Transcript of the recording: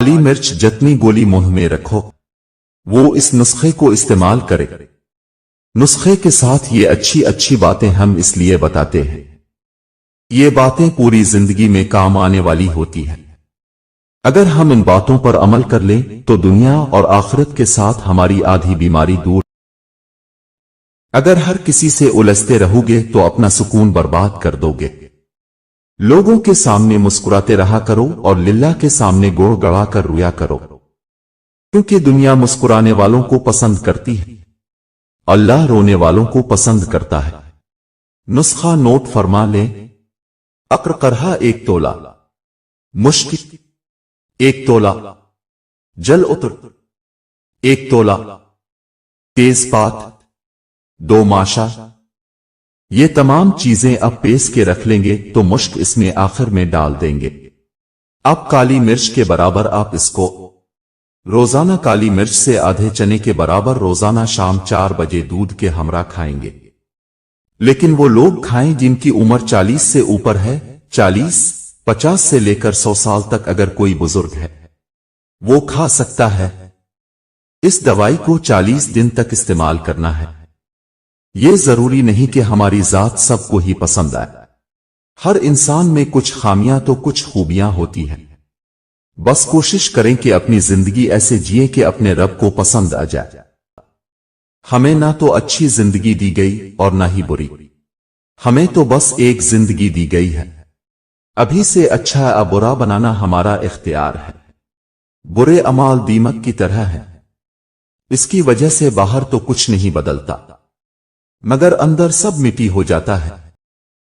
काली मिर्च जितनी गोली मुंह में रखो वो इस नुस्खे को इस्तेमाल करे। नुस्खे के साथ ये अच्छी अच्छी बातें हम इसलिए बताते हैं, ये बातें पूरी जिंदगी में काम आने वाली होती हैं। अगर हम इन बातों पर अमल कर लें तो दुनिया और आखिरत के साथ हमारी आधी बीमारी दूर। अगर हर किसी से उलझते रहोगे तो अपना सुकून बर्बाद कर दोगे। लोगों के सामने मुस्कुराते रहा करो और लिल्लाह के सामने गोड़ गड़ा कर रोया करो, क्योंकि दुनिया मुस्कुराने वालों को पसंद करती है, अल्लाह रोने वालों को पसंद करता है। नुस्खा नोट फरमा लें। अक्र करहा 1 तोला, मुश्क 1 तोला, जल उतर 1 तोला, तेजपात 2 माशा। ये तमाम चीजें अब पेस के रख लेंगे तो मुश्क इसमें आखिर में डाल देंगे। अब काली मिर्च के बराबर आप इसको रोजाना काली मिर्च से आधे चने के बराबर रोजाना शाम 4 बजे दूध के हमरा खाएंगे। लेकिन वो लोग खाएं जिनकी उम्र 40 से ऊपर है। 40, 50 से लेकर 100 साल तक अगर कोई बुजुर्ग है वो खा सकता है। इस दवाई को 40 दिन तक इस्तेमाल करना है। ये जरूरी नहीं कि हमारी जात सबको ही पसंद आए। हर इंसान में कुछ खामियां तो कुछ खूबियां होती हैं। बस कोशिश करें कि अपनी जिंदगी ऐसे जिए कि अपने रब को पसंद आ जाए। हमें ना तो अच्छी जिंदगी दी गई और ना ही बुरी, हमें तो बस एक जिंदगी दी गई है। अभी से अच्छा या बुरा बनाना हमारा इख्तियार है। बुरे अमाल दीमक की तरह है, इसकी वजह से बाहर तो कुछ नहीं बदलता मगर अंदर सब मिट्टी हो जाता है।